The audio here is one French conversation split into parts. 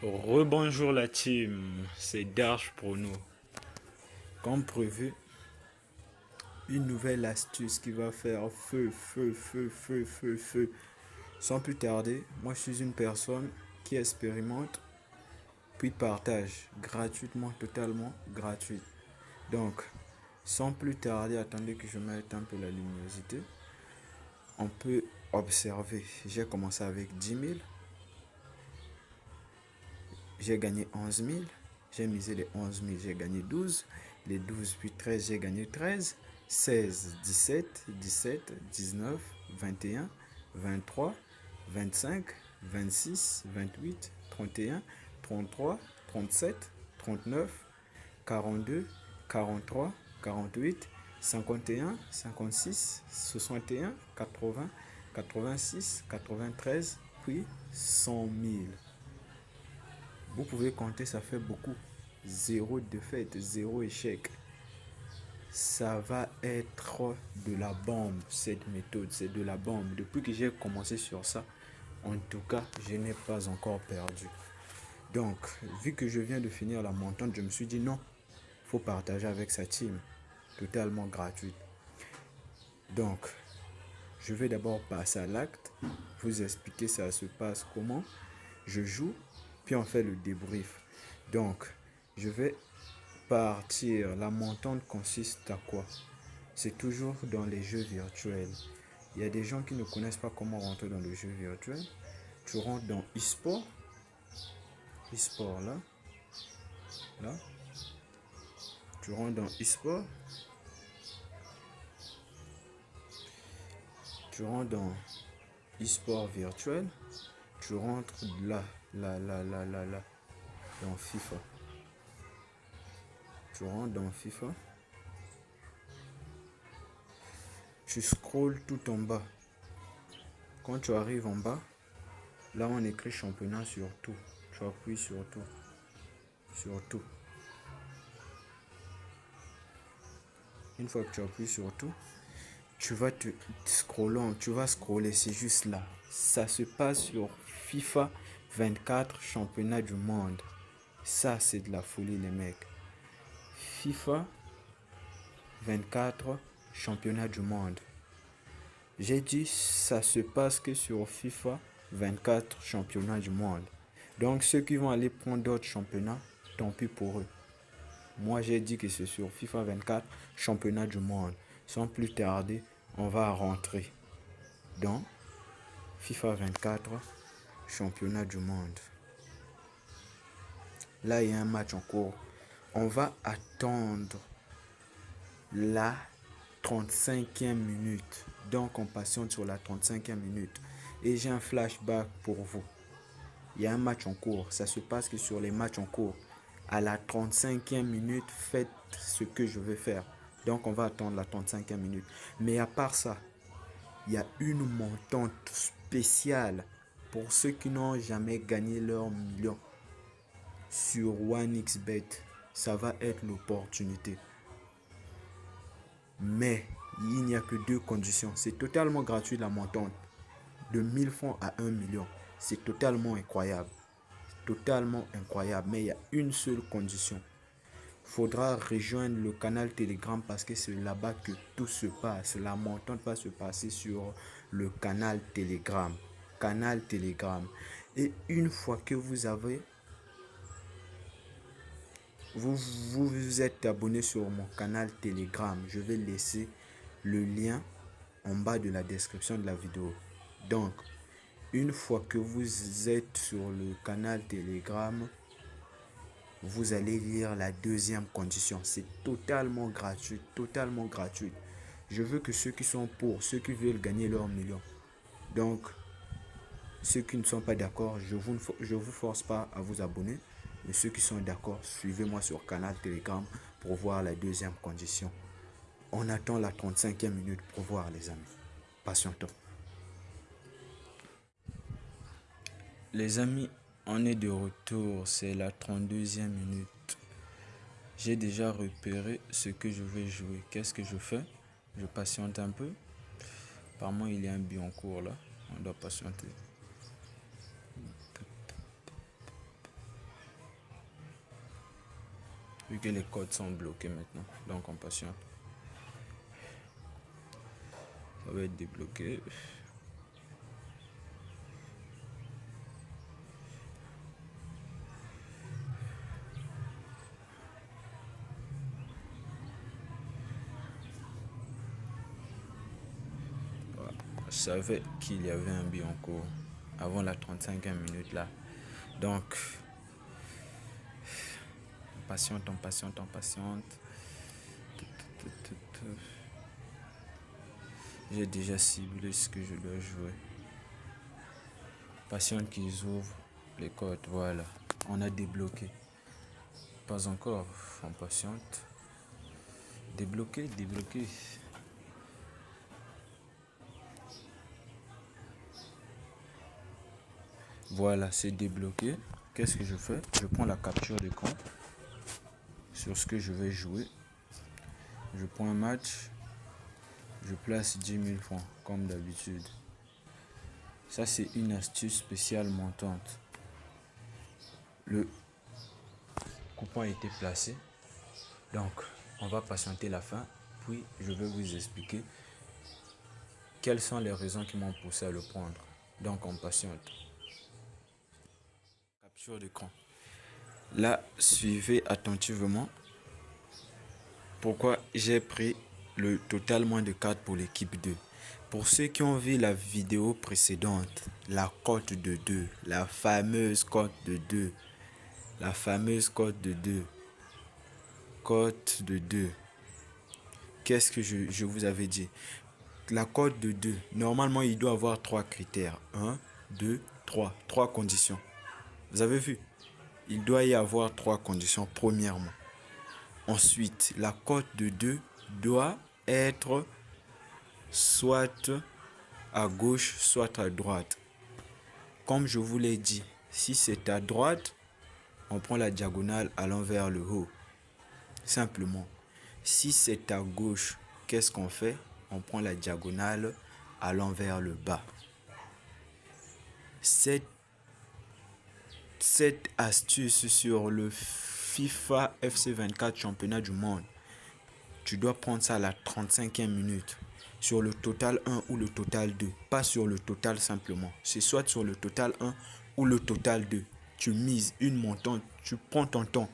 Rebonjour la team, c'est Darch pour nous. Comme prévu, une nouvelle astuce qui va faire feu, feu, feu, feu, feu, feu. Sans plus tarder, moi je suis une personne qui expérimente puis partage gratuitement, totalement gratuit. Donc, sans plus tarder, attendez que je mette un peu la luminosité. On peut observer, j'ai commencé avec 10 000. J'ai gagné 11 000. J'ai misé les 11 000, j'ai gagné 12. Les 12 puis 13, j'ai gagné 13. 16, 17, 17, 19, 21, 23, 25, 26, 28, 31, 33, 37, 39, 42, 43, 48, 51, 56, 61, 80, 86, 93, puis 100 000. Vous pouvez compter, ça fait beaucoup. Zéro défaite, zéro échec. Ça va être de la bombe, cette méthode, c'est de la bombe. Depuis que j'ai commencé sur ça, en tout cas, je n'ai pas encore perdu. Donc, vu que je viens de finir la montante, je me suis dit non, faut partager avec sa team, totalement gratuite. Donc, je vais d'abord passer à l'acte, vous expliquer ça se passe comment. Je joue, puis on fait le débrief. Donc, je vais partir. La montante consiste à quoi? C'est toujours dans les jeux virtuels. Il y a des gens qui ne connaissent pas comment rentrer dans le jeu virtuel. Tu rentres dans e-sport. E-sport là. Là. Tu rentres dans e-sport. Tu rentres dans e-sport virtuel. Tu rentres là, là, là, là, là, là. Dans FIFA. Tu rentres dans FIFA. Tu scrolles tout en bas. Quand tu arrives en bas, là on écrit championnat sur tout. Tu appuies sur tout. Sur tout. Une fois que tu appuies sur tout, tu vas te scroller, tu vas scroller, c'est juste là. Ça se passe sur FIFA 24 championnat du monde. Ça c'est de la folie les mecs. FIFA 24 championnat du monde. J'ai dit ça se passe que sur FIFA 24 championnat du monde. Donc ceux qui vont aller prendre d'autres championnats, tant pis pour eux. Moi j'ai dit que c'est sur FIFA 24 championnat du monde. Sans plus tarder, on va rentrer dans FIFA 24 championnat du monde. Là il y a un match en cours. On va attendre la 35e minute. Donc on patiente sur la 35e minute. Et j'ai un flashback pour vous. Il y a un match en cours. Ça se passe que sur les matchs en cours, à la 35e minute, faites ce que je vais faire. Donc on va attendre la 35e minute. Mais à part ça, il y a une montante spéciale pour ceux qui n'ont jamais gagné leur million sur OneXBet. Ça va être l'opportunité. Mais il n'y a que deux conditions. C'est totalement gratuit la montante. De 1000 francs à 1 million. C'est totalement incroyable. Totalement incroyable. Mais il y a une seule condition. Il faudra rejoindre le canal Telegram parce que c'est là-bas que tout se passe. La montante va se passer sur le canal Telegram. Canal Telegram. Et une fois que vous êtes abonné sur mon canal Telegram, je vais laisser le lien en bas de la description de la vidéo. Donc, une fois que vous êtes sur le canal Telegram, vous allez lire la deuxième condition. C'est totalement gratuit, totalement gratuit. Je veux que ceux qui sont pour, ceux qui veulent gagner leur million. Donc, ceux qui ne sont pas d'accord, je vous force pas à vous abonner. Mais ceux qui sont d'accord, suivez-moi sur canal Telegram pour voir la deuxième condition. On attend la 35e minute pour voir les amis. Patientons. Les amis, on est de retour, c'est la 32e minute. J'ai déjà repéré ce que je vais jouer. Qu'est-ce que je fais? Je patiente un peu. Apparemment, il y a un but en cours là. On doit patienter. Vu que les codes sont bloqués maintenant. Donc on patiente. Ça va être débloqué. Voilà. Je savais qu'il y avait un but en cours avant la 35e minute là. Donc, on patiente, on patiente, on patiente. J'ai déjà ciblé ce que je dois jouer. Patiente qu'ils ouvrent les codes. Voilà, on a débloqué. Pas encore, on patiente. Débloqué, débloqué. Voilà, c'est débloqué. Qu'est-ce que je fais? Je prends la capture d'écran sur ce que je vais jouer. Je prends un match. Je place 10 000 francs comme d'habitude. Ça, c'est une astuce spéciale montante. Le coupon a été placé. Donc, on va patienter la fin. Puis, je vais vous expliquer quelles sont les raisons qui m'ont poussé à le prendre. Donc, on patiente. Capture d'écran. Là, suivez attentivement pourquoi j'ai pris le total moins de 4 pour l'équipe 2. Pour ceux qui ont vu la vidéo précédente, la cote de 2, la fameuse cote de 2, la fameuse cote de 2, cote de 2. Qu'est-ce que je vous avais dit? La cote de 2, normalement, il doit avoir 3 critères. 1, 2, 3. 3 conditions. Vous avez vu? Il doit y avoir 3 conditions, premièrement. Ensuite, la cote de 2 doit être soit à gauche, soit à droite. Comme je vous l'ai dit, si c'est à droite, on prend la diagonale allant vers le haut. Simplement. Si c'est à gauche, qu'est-ce qu'on fait? On prend la diagonale allant vers le bas. Cette astuce sur le FIFA FC 24 championnat du monde, tu dois prendre ça à la 35e minute. Sur le total 1 ou le total 2. Pas sur le total simplement. C'est soit sur le total 1 ou le total 2. Tu mises une montante. Tu prends ton temps.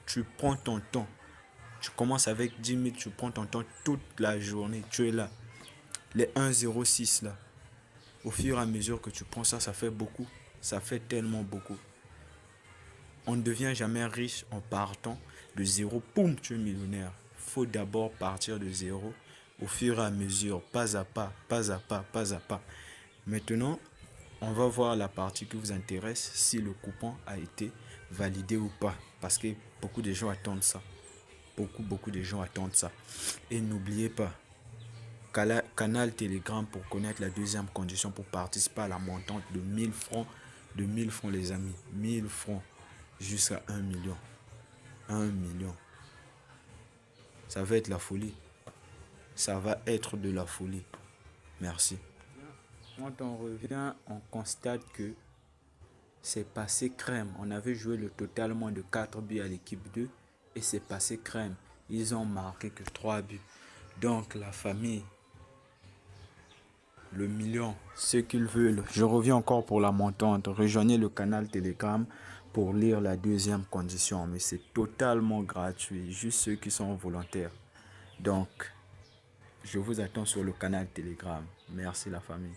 Tu prends ton temps. Tu commences avec 10 000. Tu prends ton temps toute la journée. Tu es là. Les 1,06 là. Au fur et à mesure que tu prends ça, ça fait beaucoup. Ça fait tellement beaucoup. On ne devient jamais riche en partant de zéro. Poum, tu es millionnaire. Faut d'abord partir de zéro. Au fur et à mesure, pas à pas, pas à pas, pas à pas. Maintenant, on va voir la partie qui vous intéresse, si le coupon a été validé ou pas. Parce que beaucoup de gens attendent ça. Beaucoup de gens attendent ça. Et n'oubliez pas, canal Telegram pour connaître la deuxième condition pour participer à la montante de 1000 francs. De 1000 francs les amis. 1000 francs jusqu'à 1 million. 1 million. Ça va être la folie. Ça va être de la folie. Merci. Quand on revient, on constate que c'est passé crème. On avait joué le total moins de 4 buts à l'équipe 2 et c'est passé crème. Ils ont marqué que 3 buts. Donc la famille, le million, ce qu'ils veulent. Je reviens encore pour la montante. Rejoignez le canal Telegram pour lire la deuxième condition. Mais c'est totalement gratuit. Juste ceux qui sont volontaires. Donc, je vous attends sur le canal Telegram. Merci la famille.